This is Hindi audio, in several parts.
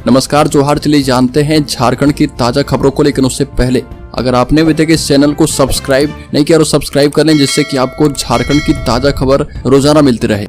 नमस्कार जोहार। चलिए जानते हैं झारखंड की ताजा खबरों को, लेकिन उससे पहले अगर आपने अभी तक इस चैनल को सब्सक्राइब नहीं किया तो सब्सक्राइब कर लें, जिससे कि आपको झारखंड की ताजा खबर रोजाना मिलती रहे।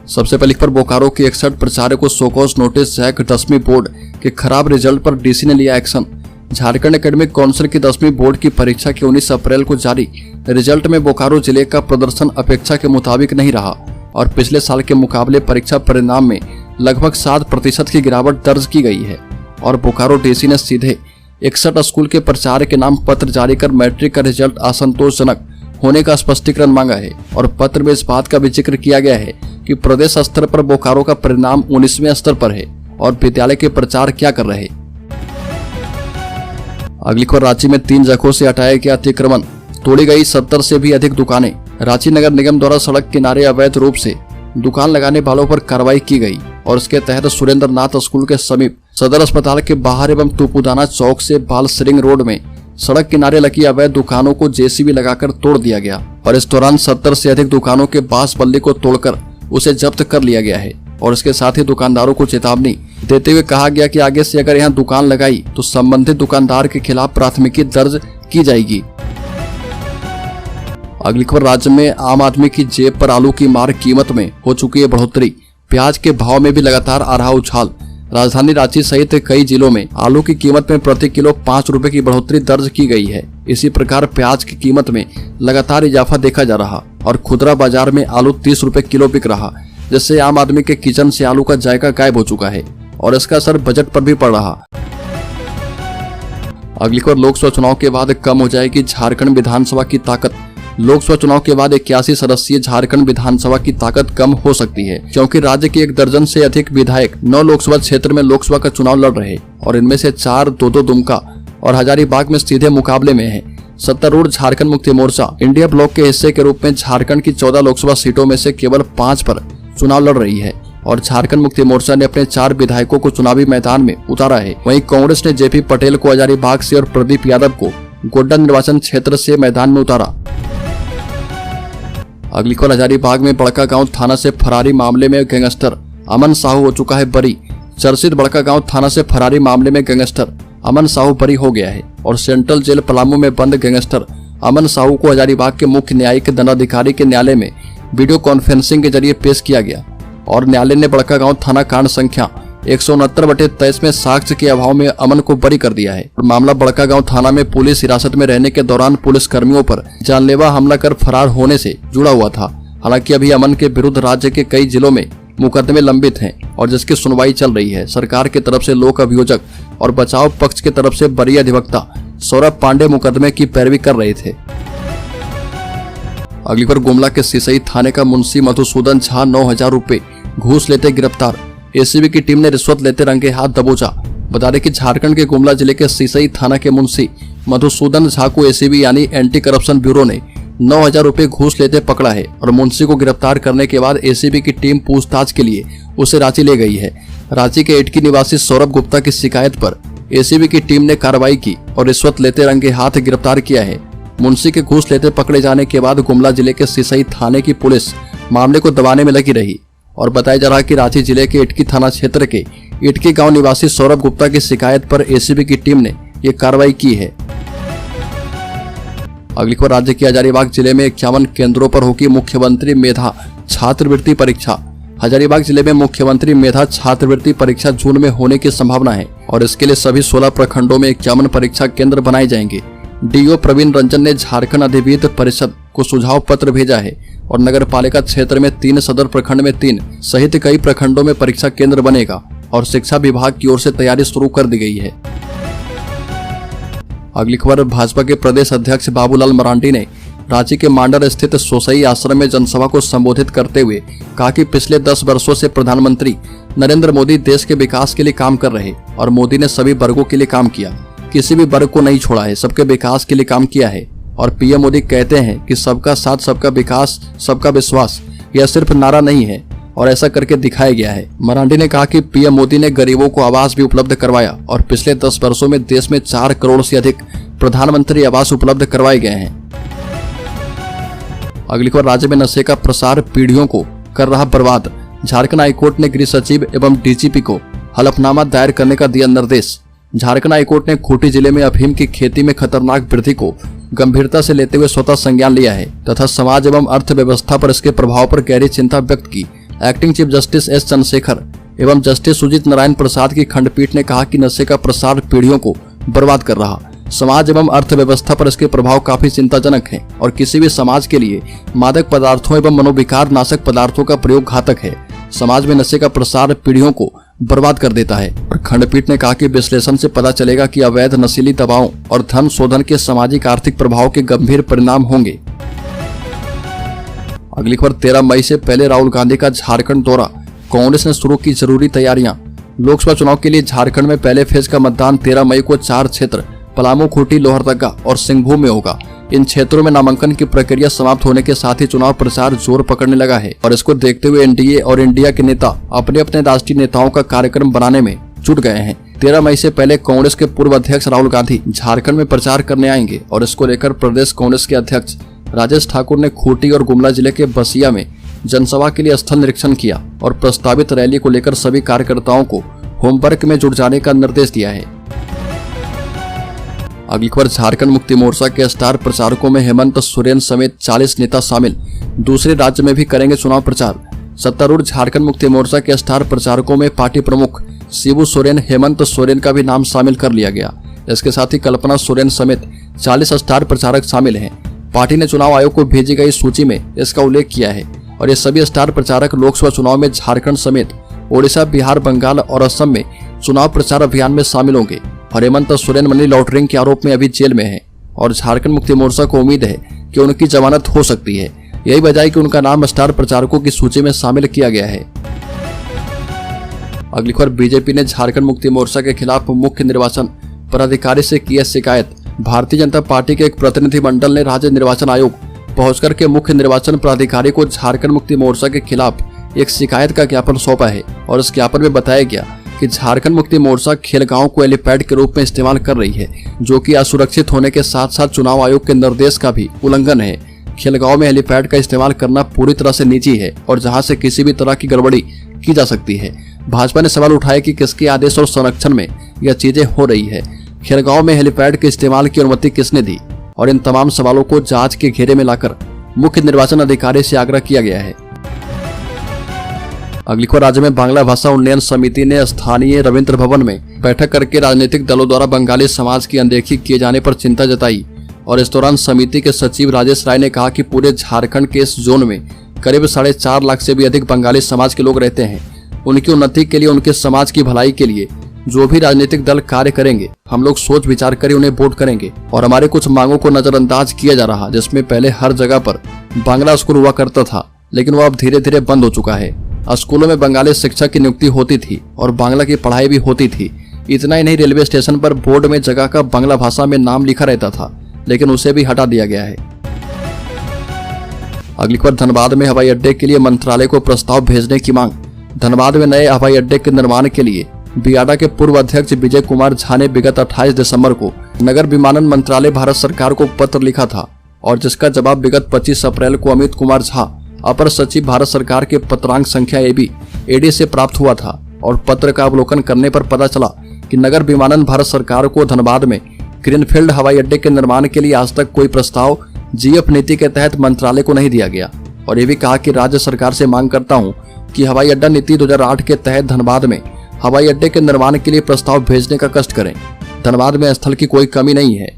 सबसे पहले पर बोकारो के 61 प्रचारक को शोकॉज नोटिस। जैक 10वीं बोर्ड के खराब रिजल्ट पर डीसी ने लिया एक्शन। झारखंड एकेडमिक काउंसिल की 10वीं बोर्ड की परीक्षा के 19 अप्रैल को जारी रिजल्ट में बोकारो जिले का प्रदर्शन अपेक्षा के मुताबिक नहीं रहा और पिछले साल के मुकाबले परीक्षा परिणाम में लगभग 7% की गिरावट दर्ज की गई है। और बोकारो डीसी ने सीधे 61 स्कूल के प्रचार के नाम पत्र जारी कर मैट्रिक का रिजल्ट असंतोषजनक होने का स्पष्टीकरण मांगा है। और पत्र में इस बात का भी जिक्र किया गया है कि प्रदेश स्तर पर बोकारो का परिणाम 19वें स्तर पर है और विद्यालय के प्रचार क्या कर रहे। अगली खबर, रांची में 3 जगहों से हटाया गया अतिक्रमण, तोड़ी गई 70 से भी अधिक दुकानें। रांची नगर निगम द्वारा सड़क किनारे अवैध रूप से दुकान लगाने वालों पर कार्रवाई की गई और इसके तहत सुरेंद्र नाथ स्कूल के समीप, सदर अस्पताल के बाहर एवं तुपुदाना चौक से बालसरिंग रोड में सड़क किनारे लगी अवैध दुकानों को जेसीबी लगाकर तोड़ दिया गया। और इस दौरान 70 से अधिक दुकानों के बांस बल्ली को तोड़कर उसे जब्त कर लिया गया है। और इसके साथ ही दुकानदारों को चेतावनी देते हुए कहा गया कि आगे से अगर यहाँ दुकान लगाई तो संबंधित दुकानदार के खिलाफ प्राथमिकी दर्ज की जाएगी। अगली खबर, राज्य में आम आदमी की जेब पर आलू की मार, कीमत में हो चुकी है बढ़ोतरी। प्याज के भाव में भी लगातार आ रहा उछाल। राजधानी रांची सहित कई जिलों में आलू की कीमत में प्रति किलो 5 रुपए की बढ़ोतरी दर्ज की गई है। इसी प्रकार प्याज की कीमत में लगातार इजाफा देखा जा रहा और खुदरा बाजार में आलू 30 रुपए किलो बिक रहा, जिससे आम आदमी के किचन से आलू का जायका गायब हो चुका है और इसका असर बजट पर भी पड़ रहा। अगली खबर, लोकसभा चुनाव के बाद कम हो जाएगी झारखंड विधानसभा की ताकत। लोकसभा चुनाव के बाद 81 सदस्यीय झारखंड विधानसभा की ताकत कम हो सकती है, क्योंकि राज्य के 1 दर्जन से अधिक विधायक 9 लोकसभा क्षेत्र में लोकसभा का चुनाव लड़ रहे और इनमें से 4 2-2 दुमका और हजारीबाग में सीधे मुकाबले में है। सत्तारूढ़ झारखंड मुक्ति मोर्चा इंडिया ब्लॉक के हिस्से के रूप में झारखंड की 14 लोकसभा सीटों में से केवल 5 पर चुनाव लड़ रही है और झारखंड मुक्ति मोर्चा ने अपने 4 विधायकों को चुनावी मैदान में उतारा है। वहीं कांग्रेस ने जेपी पटेल को हजारीबाग से और प्रदीप यादव को गोड्डा निर्वाचन क्षेत्र से मैदान में उतारा। अगली खबर, हजारीबाग में बड़कागांव थाना से फरारी मामले में गैंगस्टर अमन साहू हो चुका है बरी। चर्चित बड़कागांव थाना से फरारी मामले में गैंगस्टर अमन साहू बरी हो गया है और सेंट्रल जेल पलामू में बंद गैंगस्टर अमन साहू को हजारीबाग के मुख्य न्यायिक दंडाधिकारी के न्यायालय में वीडियो कॉन्फ्रेंसिंग के जरिए पेश किया गया और न्यायालय ने बड़कागांव थाना कांड संख्या 169/23 में साक्ष्य के अभाव में अमन को बरी कर दिया है। मामला बड़कागांव थाना में पुलिस हिरासत में रहने के दौरान पुलिस कर्मियों पर जानलेवा हमला कर फरार होने से जुड़ा हुआ था। हालांकि अभी अमन के विरुद्ध राज्य के कई जिलों में मुकदमे लंबित हैं और जिसकी सुनवाई चल रही है। सरकार की तरफ से लोक अभियोजक और बचाव पक्ष की तरफ से वरीय अधिवक्ता सौरभ पांडे मुकदमे की पैरवी कर रहे थे। अगली बार, गुमला के सिसई थाने का मुंशी मधुसूदन झा 9,000 रुपए घूस लेते गिरफ्तार। एसीबी की टीम ने रिश्वत लेते रंगे हाथ दबोचा। बता दें कि झारखंड के गुमला जिले के सिसई थाना के मुंशी मधुसूदन झा को एसीबी यानी एंटी करप्शन ब्यूरो ने 9,000 रुपए घूस लेते पकड़ा है और मुंशी को गिरफ्तार करने के बाद एसीबी की टीम पूछताछ के लिए उसे रांची ले गई है। रांची के इटकी निवासी सौरभ गुप्ता की शिकायत पर एसीबी की टीम ने कार्रवाई की और रिश्वत लेते रंगे हाथ गिरफ्तार किया है। मुंशी के घूस लेते पकड़े जाने के बाद गुमला जिले के सिसई थाने की पुलिस मामले को दबाने में लगी रही और बताया जा रहा है कि रांची जिले के इटकी थाना क्षेत्र के इटकी गांव निवासी सौरभ गुप्ता की शिकायत पर एसीबी की टीम ने यह कार्रवाई की है। अगली खबर, राज्य के हजारीबाग जिले में 51 केंद्रों पर होगी मुख्यमंत्री मेधा छात्रवृत्ति परीक्षा। हजारीबाग जिले में मुख्यमंत्री मेधा छात्रवृत्ति परीक्षा जून में होने की संभावना है और इसके लिए सभी 16 प्रखंडों में 51 परीक्षा केंद्र बनाए जाएंगे। डीओ प्रवीण रंजन ने झारखंड अधिविद्य परिषद को सुझाव पत्र भेजा है और नगर पालिका क्षेत्र में 3, सदर प्रखंड में 3 सहित कई प्रखंडों में परीक्षा केंद्र बनेगा और शिक्षा विभाग की ओर से तैयारी शुरू कर दी गई है। अगली खबर, भाजपा के प्रदेश अध्यक्ष बाबूलाल मरांडी ने रांची के मांडर स्थित सोसई आश्रम में जनसभा को संबोधित करते हुए कहा कि पिछले 10 वर्षों से प्रधानमंत्री नरेंद्र मोदी देश के विकास के लिए काम कर रहे और मोदी ने सभी वर्गों के लिए काम किया, किसी भी वर्ग को नहीं छोड़ा है, सबके विकास के लिए काम किया है। और पीएम मोदी कहते हैं कि सबका साथ, सबका विकास, सबका विश्वास यह सिर्फ नारा नहीं है और ऐसा करके दिखाया गया है। मरांडी ने कहा कि पीएम मोदी ने गरीबों को आवास भी उपलब्ध करवाया और पिछले 10 वर्षों में देश में 4 करोड़ से अधिक प्रधानमंत्री आवास उपलब्ध करवाए गए हैं। अगली खबर, राज्य में नशे का प्रसार पीढ़ियों को कर रहा बर्बाद। झारखंड हाईकोर्ट ने गृह सचिव एवं डीजीपी को हलफनामा दायर करने का दिया निर्देश। झारखंड हाईकोर्ट ने खूंटी जिले में अफीम की खेती में खतरनाक वृद्धि को गंभीरता से लेते हुए स्वतः संज्ञान लिया है तथा समाज एवं अर्थव्यवस्था पर इसके प्रभाव पर गहरी चिंता व्यक्त की। Acting chief justice S Chandrashekhar एवं जस्टिस सुजीत नारायण प्रसाद की खंडपीठ ने कहा कि नशे का प्रसार पीढ़ियों को बर्बाद कर रहा, समाज एवं अर्थव्यवस्था पर इसके प्रभाव काफी चिंताजनक हैं और किसी भी समाज के लिए मादक पदार्थों एवं मनोविकार नाशक पदार्थों का प्रयोग घातक है। समाज में नशे का प्रसार पीढ़ियों को बर्बाद कर देता है और खंडपीठ ने कहा कि विश्लेषण से पता चलेगा कि अवैध नशीली दवाओं और धन शोधन के सामाजिक आर्थिक प्रभाव के गंभीर परिणाम होंगे। अगली खबर 13 मई से पहले राहुल गांधी का झारखंड दौरा, कांग्रेस ने शुरू की जरूरी तैयारियां। लोकसभा चुनाव के लिए झारखंड में पहले फेज का मतदान 13 मई को 4 क्षेत्र पलामू, खूंटी, लोहरदगा और सिंहभूम में होगा। इन क्षेत्रों में नामांकन की प्रक्रिया समाप्त होने के साथ ही चुनाव प्रचार जोर पकड़ने लगा है और इसको देखते हुए एनडीए और इंडिया के नेता अपने अपने राष्ट्रीय नेताओं का कार्यक्रम बनाने में जुट गए हैं। 13 मई से पहले कांग्रेस के पूर्व अध्यक्ष राहुल गांधी झारखंड में प्रचार करने आएंगे और इसको लेकर प्रदेश कांग्रेस के अध्यक्ष राजेश ठाकुर ने खूंटी और गुमला जिले के बसिया में जनसभा के लिए स्थल निरीक्षण किया और प्रस्तावित रैली को लेकर सभी कार्यकर्ताओं को होमवर्क में जुट जाने का निर्देश दिया है। अगली खबर झारखंड मुक्ति मोर्चा के स्टार प्रचारकों में हेमंत सोरेन समेत 40 नेता शामिल, दूसरे राज्य में भी करेंगे चुनाव प्रचार। सत्तारूढ़ झारखंड मुक्ति मोर्चा के स्टार प्रचारकों में पार्टी प्रमुख शिबू सोरेन, हेमंत सोरेन का भी नाम शामिल कर लिया गया। इसके साथ ही कल्पना सोरेन समेत 40 स्टार प्रचारक शामिल हैं। पार्टी ने चुनाव आयोग को भेजी गई सूची में इसका उल्लेख किया है और ये सभी स्टार प्रचारक लोकसभा चुनाव में झारखंड समेत ओडिशा, बिहार, बंगाल और असम में चुनाव प्रचार अभियान में शामिल होंगे। और हेमंत सोरेन मनी लॉन्ड्रिंग के आरोप में अभी जेल में है और झारखंड मुक्ति मोर्चा को उम्मीद है कि उनकी जमानत हो सकती है। यही वजह है कि उनका नाम स्टार प्रचारकों की सूची में शामिल किया गया है। अगली खबर बीजेपी ने झारखंड मुक्ति मोर्चा के खिलाफ मुख्य निर्वाचन पदाधिकारी से की है शिकायत। भारतीय जनता पार्टी के एक प्रतिनिधिमंडल ने राज्य निर्वाचन आयोग पहुंचकर के मुख्य निर्वाचन पदाधिकारी को झारखंड मुक्ति मोर्चा के खिलाफ एक शिकायत का ज्ञापन सौंपा है और इस ज्ञापन में बताया गया कि झारखंड मुक्ति मोर्चा खेलगांव को हेलीपैड के रूप में इस्तेमाल कर रही है, जो कि असुरक्षित होने के साथ साथ चुनाव आयोग के निर्देश का भी उल्लंघन है। खेलगांव में हेलीपैड का इस्तेमाल करना पूरी तरह से निजी है और जहां से किसी भी तरह की गड़बड़ी की जा सकती है। भाजपा ने सवाल उठाया कि किसके आदेश और संरक्षण में यह चीजें हो रही है, खेलगांव में हेलीपैड के इस्तेमाल की अनुमति किसने दी, और इन तमाम सवालों को जांच के घेरे में लाकर मुख्य निर्वाचन अधिकारी से आग्रह किया गया है। अगली खबर, राज्य में बांग्ला भाषा उन्नयन समिति ने स्थानीय रविंद्र भवन में बैठक करके राजनीतिक दलों द्वारा बंगाली समाज की अनदेखी किए जाने पर चिंता जताई और इस दौरान समिति के सचिव राजेश राय ने कहा कि पूरे झारखंड के इस जोन में करीब 4.5 लाख से भी अधिक बंगाली समाज के लोग रहते हैं। उनकी उन्नति के लिए, उनके समाज की भलाई के लिए जो भी राजनीतिक दल कार्य करेंगे, हम लोग सोच विचार कर उन्हें वोट करेंगे। और हमारे कुछ मांगों को नजरअंदाज किया जा रहा, जिसमें पहले हर जगह पर बांग्ला स्कूल हुआ करता था, लेकिन वह अब धीरे धीरे बंद हो चुका है। स्कूलों में बंगाली शिक्षक की नियुक्ति होती थी और बांग्ला की पढ़ाई भी होती थी। इतना ही नहीं, रेलवे स्टेशन पर बोर्ड में जगह का बांग्ला भाषा में नाम लिखा रहता था, लेकिन उसे भी हटा दिया गया है। अगली खबर, धनबाद में हवाई अड्डे के लिए मंत्रालय को प्रस्ताव भेजने की मांग। धनबाद में नए हवाई अड्डे के निर्माण के लिए बियाडा के पूर्व अध्यक्ष विजय कुमार झा ने विगत 28 दिसंबर को नगर विमानन मंत्रालय भारत सरकार को पत्र लिखा था और जिसका जवाब विगत 25 अप्रैल को अमित कुमार झा, अपर सचिव भारत सरकार के पत्रांक संख्या एडी से प्राप्त हुआ था। और पत्र का अवलोकन करने पर पता चला कि नगर विमानन भारत सरकार को धनबाद में ग्रीनफील्ड हवाई अड्डे के निर्माण के लिए आज तक कोई प्रस्ताव जीएफ नीति के तहत मंत्रालय को नहीं दिया गया। और ये भी कहा कि राज्य सरकार से मांग करता हूं कि हवाई अड्डा नीति 2008 के तहत धनबाद में हवाई अड्डे के निर्माण के लिए प्रस्ताव भेजने का कष्ट करें। धनबाद में स्थल की कोई कमी नहीं है।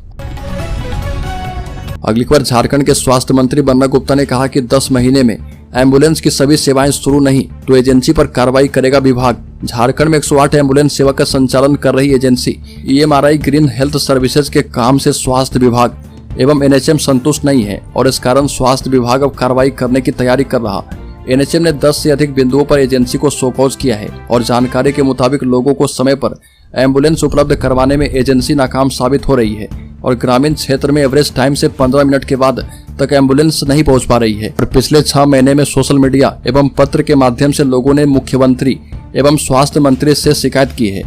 अगली खबर, झारखंड के स्वास्थ्य मंत्री बन्ना गुप्ता ने कहा कि 10 महीने में एम्बुलेंस की सभी सेवाएं शुरू नहीं तो एजेंसी पर कार्रवाई करेगा विभाग। झारखंड में 108 एम्बुलेंस सेवा का संचालन कर रही agency EMRI green health services के काम से स्वास्थ्य विभाग एवं NHM संतुष्ट नहीं है और इस कारण स्वास्थ्य विभाग अब कार्रवाई करने की तैयारी कर रहा। NHM ने 10 से अधिक बिंदुओं पर एजेंसी को शोकॉज किया है और जानकारी के मुताबिक लोगों को समय पर एम्बुलेंस उपलब्ध करवाने में एजेंसी नाकाम साबित हो रही है और ग्रामीण क्षेत्र में एवरेज टाइम से 15 मिनट के बाद तक एम्बुलेंस नहीं पहुंच पा रही है। और पिछले 6 महीने में सोशल मीडिया एवं पत्र के माध्यम से लोगों ने मुख्यमंत्री एवं स्वास्थ्य मंत्री से शिकायत की है।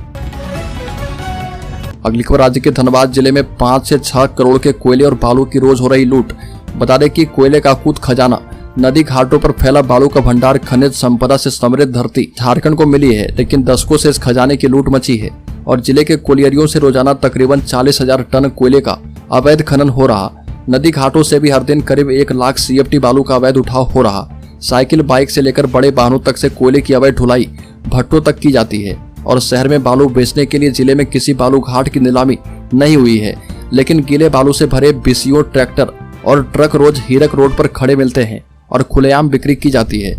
अगली खबर, राज्य के धनबाद जिले में 5 से 6 करोड़ के कोयले और बालू की रोज हो रही लूट। बता दें कि कोयले का अकूत खजाना नदी घाटों पर फैला बालू का भंडार खनिज संपदा से समृद्ध धरती झारखंड को मिली है, लेकिन दशकों से इस खजाने की लूट मची है और जिले के कोलियरियों से रोजाना तकरीबन 40,000 टन कोयले का अवैध खनन हो रहा। नदी घाटों से भी हर दिन करीब 1 लाख CFT बालू का अवैध उठाव हो रहा। साइकिल, बाइक से लेकर बड़े वाहनों तक से कोयले की अवैध ढुलाई भट्टों तक की जाती है और शहर में बालू बेचने के लिए जिले में किसी बालू घाट की नीलामी नहीं हुई है, लेकिन गीले बालू से भरे BCO ट्रैक्टर और ट्रक रोज हीरक रोड पर खड़े मिलते हैं और खुलेआम बिक्री की जाती है।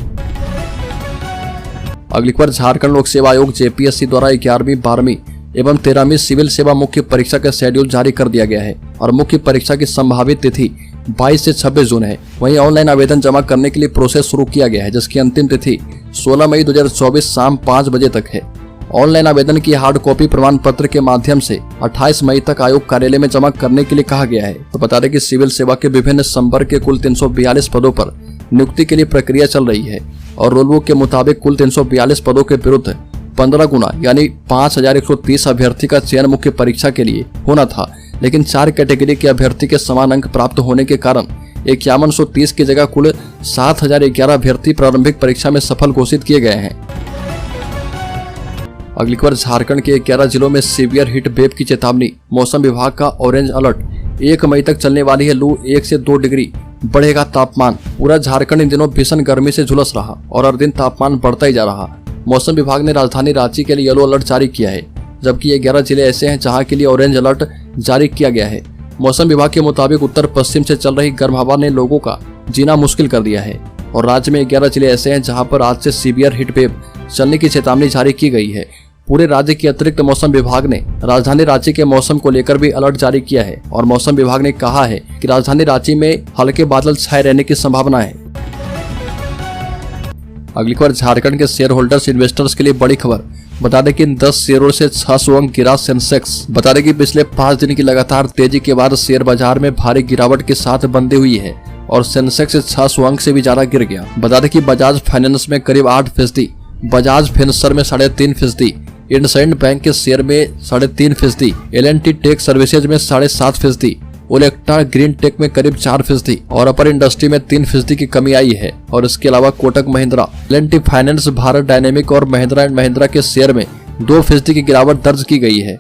अगली खबर, झारखंड लोक सेवा आयोग JPSC द्वारा 11वीं, 12वीं एवं 13वीं सिविल सेवा मुख्य परीक्षा का शेड्यूल जारी कर दिया गया है और मुख्य परीक्षा की संभावित तिथि 22 से 26 जून है। वहीं ऑनलाइन आवेदन जमा करने के लिए प्रोसेस शुरू किया गया है, जिसकी अंतिम तिथि 16 मई 2024 शाम 5 बजे तक है। ऑनलाइन आवेदन की हार्ड कॉपी प्रमाण पत्र के माध्यम से 28 मई तक आयोग कार्यालय में जमा करने के लिए कहा गया है। तो बता दें कि सिविल सेवा के विभिन्न संवर्ग के कुल 342 पदों पर नियुक्ति के लिए प्रक्रिया चल रही है और रूल बुक के मुताबिक कुल 342 पदों के विरुद्ध 15 गुना यानी 5130 अभ्यर्थी का चयन मुख्य परीक्षा के लिए होना था, लेकिन 4 कैटेगरी के अभ्यर्थी के समान अंक प्राप्त होने के कारण 5130 की जगह कुल 7011 अभ्यर्थी प्रारंभिक परीक्षा में सफल घोषित किए गए हैं। अगली खबर, झारखंड के 11 जिलों में सीवियर हीट वेव की चेतावनी। मौसम विभाग का ऑरेंज अलर्ट। 1 मई तक चलने वाली है लू। 1 से 2 डिग्री बढ़ेगा तापमान। पूरा झारखंड इन दिनों भीषण गर्मी से झुलस रहा और हर दिन तापमान बढ़ता ही जा रहा। मौसम विभाग ने राजधानी रांची के लिए येलो अलर्ट जारी किया है, जबकि ये 11 जिले ऐसे हैं जहां के लिए ऑरेंज अलर्ट जारी किया गया है। मौसम विभाग के मुताबिक उत्तर पश्चिम से चल रही गर्म हवा ने लोगों का जीना मुश्किल कर दिया है और राज्य में 11 जिले ऐसे हैं जहां पर आज से सीवियर हीट वेव चलने की चेतावनी जारी की गई है। पूरे राज्य के अतिरिक्त मौसम विभाग ने राजधानी रांची के मौसम को लेकर भी अलर्ट जारी किया है और मौसम विभाग ने कहा है कि राजधानी रांची में हल्के बादल छाए रहने की संभावना है। अगली खबर, झारखंड के शेयर होल्डर्स इन्वेस्टर्स के लिए बड़ी खबर। बता दें कि 10 शेयरों से 600 अंक गिरा सेंसेक्स। बता दें कि पिछले 5 दिन की लगातार तेजी के बाद शेयर बाजार में भारी गिरावट के साथ बंदी हुई है और सेंसेक्स 600 अंक से भी ज्यादा गिर गया। बता दें कि बजाज फाइनेंस में करीब 8%, बजाज फिनसर में 3.5%, इंडसइंड बैंक के शेयर में 3.5%, L&T टेक सर्विसेज में 7.5%, ओलेक्टा ग्रीन टेक में करीब 4% और अपर इंडस्ट्री में 3% की कमी आई है। और इसके अलावा Kotak Mahindra, L&T finance, Bharat dynamic और महिंद्रा एंड महिंद्रा के शेयर में 2% की गिरावट दर्ज की गई है।